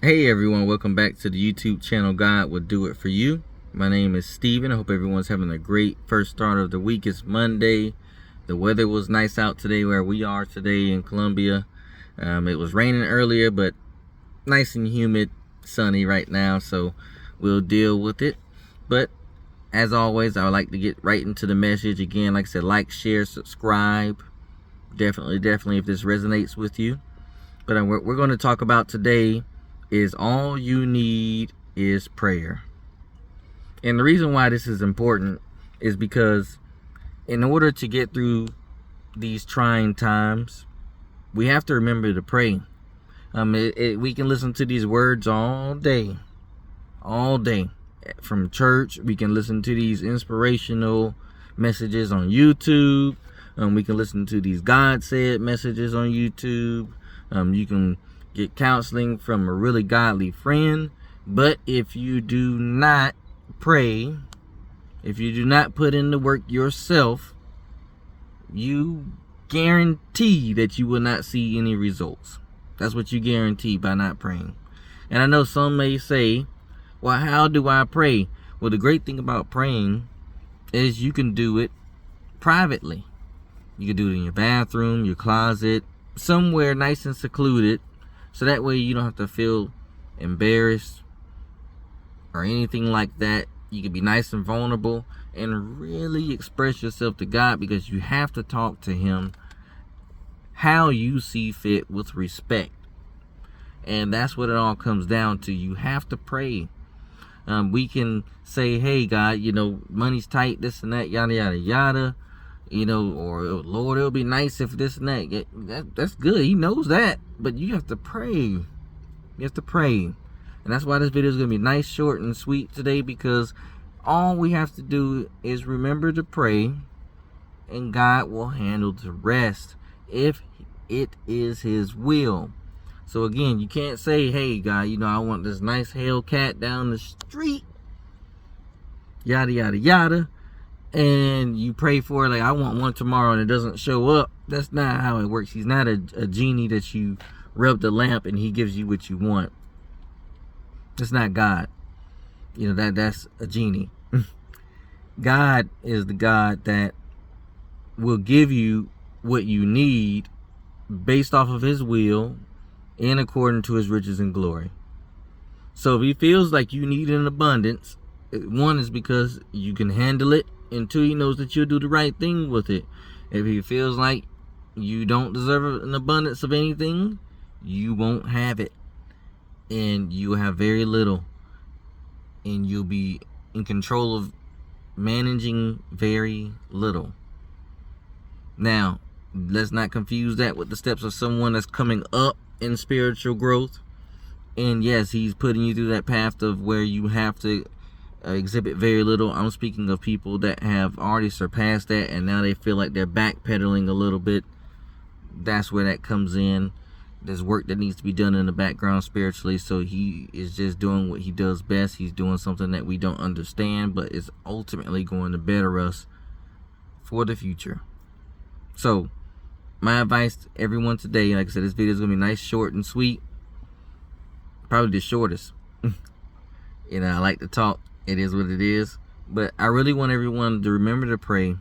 Hey everyone, welcome back to the YouTube channel God Will Do It For You. My name is Steven. I hope everyone's having a great first start of the week. It's Monday. The weather was nice out today where we are today in Columbia. It was raining earlier, but nice and humid, sunny right now, so we'll deal with it. But as always, I would like to get right into the message. Again, like I said, like, share, subscribe. Definitely, if this resonates with you. But we're going to talk about today is all you need is prayer. And the reason why this is important is because in order to get through these trying times, we have to remember to pray. We can listen to these words all day. From church, we can listen to these inspirational messages on YouTube. We can listen to these God said messages on YouTube. You can get counseling from a really godly friend, but if you do not pray, if you do not put in the work yourself, you guarantee that you will not see any results. That's what you guarantee by not praying. And I know some may say, well, how do I pray? Well, the great thing about praying is you can do it privately. You can do it in your bathroom, your closet, somewhere nice and secluded. So that way you don't have to feel embarrassed or anything like that. You can be nice and vulnerable and really express yourself to God, because you have to talk to Him how you see fit with respect. And that's what it all comes down to. You have to pray. We can say, hey, God, money's tight, this and that, yada, yada, yada. Or Lord, it'll be nice if this and that. That's good. He knows that. But you have to pray. You have to pray. And that's why this video is going to be nice, short, and sweet today, because all we have to do is remember to pray, and God will handle the rest if it is His will. So again, you can't say, hey, God, I want this nice Hellcat down the street, yada, yada, yada. And you pray for it like, I want one tomorrow, and it doesn't show up. That's not how it works. He's not a genie that you rub the lamp and He gives you what you want. That's not God. That's a genie. God is the God that will give you what you need based off of His will and according to His riches and glory. So if He feels like you need an abundance, one is because you can handle it, and two, He knows that you'll do the right thing with it. If He feels like you don't deserve an abundance of anything, you won't have it, and you'll have very little, and you'll be in control of managing very little. Now, let's not confuse that with the steps of someone that's coming up in spiritual growth. And yes, He's putting you through that path of where you have to exhibit very little. I'm speaking of people that have already surpassed that, and now they feel like they're backpedaling a little bit. That's where that comes in. There's work that needs to be done in the background spiritually, so He is just doing what He does best. He's doing something that we don't understand, but is ultimately going to better us for the future. So my advice to everyone today, like I said, this video is going to be nice, short, and sweet. Probably the shortest. I like to talk. It is what it is. But I really want everyone to remember to pray.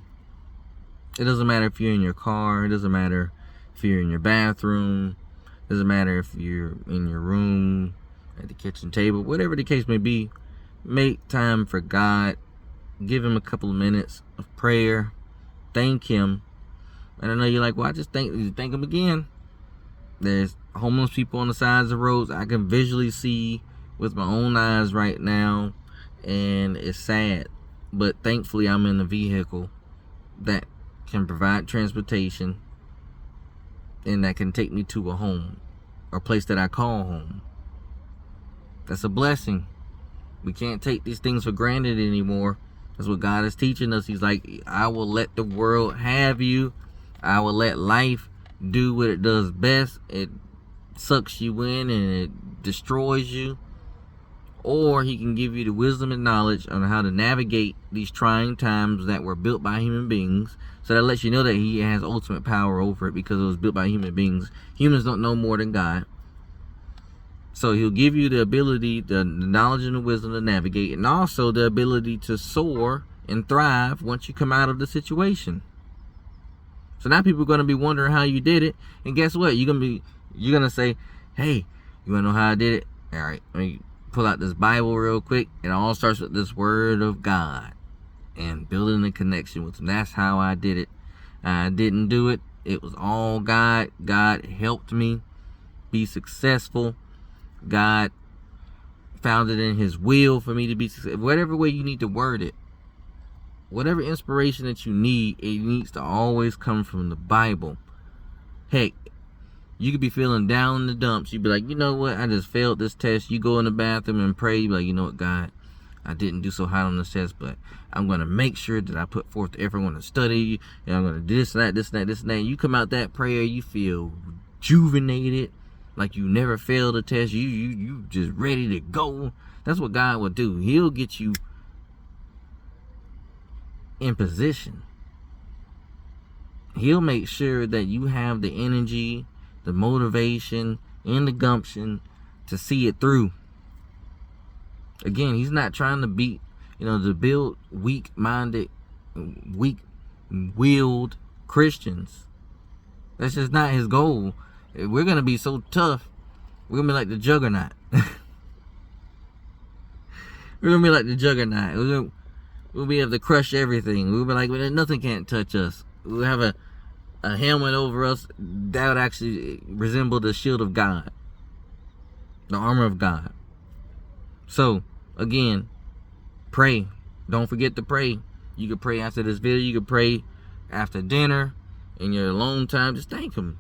It doesn't matter if you're in your car. It doesn't matter if you're in your bathroom. It doesn't matter if you're in your room, at the kitchen table. Whatever the case may be, make time for God. Give Him a couple of minutes of prayer. Thank Him. And I know you're like, well, I just thank Him again. There's homeless people on the sides of roads. I can visually see with my own eyes right now. And it's sad, but thankfully I'm in a vehicle that can provide transportation and that can take me to a home, or a place that I call home. That's a blessing. We can't take these things for granted anymore. That's what God is teaching us. He's like, I will let the world have you. I will let life do what it does best. It sucks you in and it destroys you. Or He can give you the wisdom and knowledge on how to navigate these trying times that were built by human beings. So that lets you know that He has ultimate power over it, because it was built by human beings. Humans don't know more than God. So he'll give you the ability, the knowledge and the wisdom to navigate, and also the ability to soar and thrive once you come out of the situation. So now people are going to be wondering how you did it. And guess what? You're going to say, hey, you want to know how I did it? All right, let me pull out this Bible real quick. It all starts with this word of God and building a connection with him. That's how I did it. I didn't do it. It was all God. God helped me be successful. God found it in his will for me to be successful. Whatever way you need to word it, whatever inspiration that you need, it needs to always come from the Bible. Heck, you could be feeling down in the dumps. You'd be like, you know what? I just failed this test. You go in the bathroom and pray. You be like, you know what, God? I didn't do so hot on this test, but I'm going to make sure that I put forth the effort. I'm going to study, and I'm going to do this and that, this and that, this and that. You come out that prayer, you feel rejuvenated, like you never failed a test. You just ready to go. That's what God will do. He'll get you in position. He'll make sure that you have the energy, the motivation, and the gumption to see it through. Again, he's not trying to beat, to build weak-minded, weak-willed Christians. That's just not his goal. We're going to be so tough. We're going to be like the juggernaut. We're going to be like the juggernaut. We'll be able to crush everything. We'll be like, nothing can't touch us. We'll have a helmet over us that would actually resemble the shield of God, the armor of God. So, again, pray. Don't forget to pray. You can pray after this video. You can pray after dinner, in your alone time. Just thank him.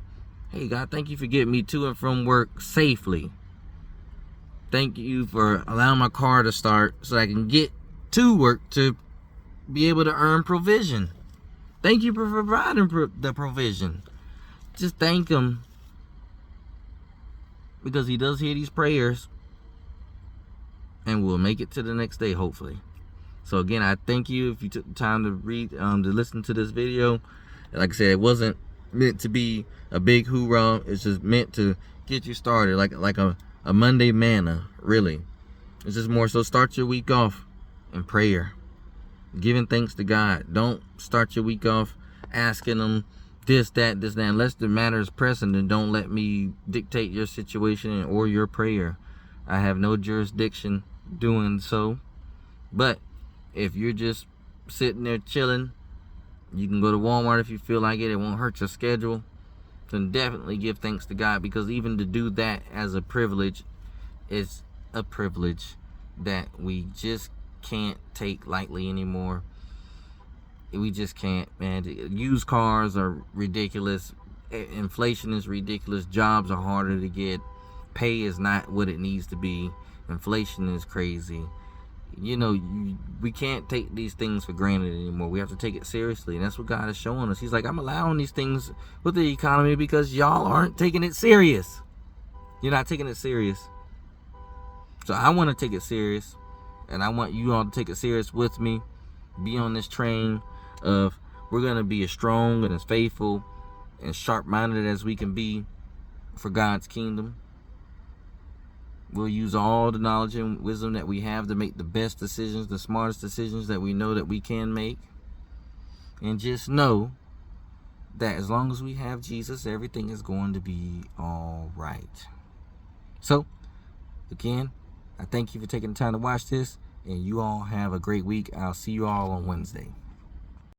Hey, God, thank you for getting me to and from work safely. Thank you for allowing my car to start so I can get to work to be able to earn provision. Thank you for providing the provision. Just thank him, because he does hear these prayers, and we'll make it to the next day, hopefully. So again, I thank you if you took the time to read, to listen to this video. Like I said, it wasn't meant to be a big hoorah. It's just meant to get you started, like a Monday manna, really. It's just more so start your week off in prayer, giving thanks to God. Don't start your week off asking him this, that, unless the matter is pressing. Then don't let me dictate your situation or your prayer. I have no jurisdiction doing so. But if you're just sitting there chilling, you can go to Walmart if you feel like it. It won't hurt your schedule. Then definitely give thanks to God, because even to do that as a privilege is a privilege that we just can't take lightly anymore. We just can't, man. Used cars are ridiculous. Inflation is ridiculous. Jobs are harder to get. Pay is not what it needs to be. Inflation is crazy. We can't take these things for granted anymore. We have to take it seriously, and that's what God is showing us. He's like, I'm allowing these things with the economy because y'all aren't taking it serious. You're not taking it serious. So I want to take it serious, and I want you all to take it serious with me. Be on this train of we're going to be as strong and as faithful and sharp-minded as we can be for God's kingdom. We'll use all the knowledge and wisdom that we have to make the best decisions, the smartest decisions that we know that we can make. And just know that as long as we have Jesus, everything is going to be all right. So, again, I thank you for taking the time to watch this, and you all have a great week. I'll see you all on Wednesday.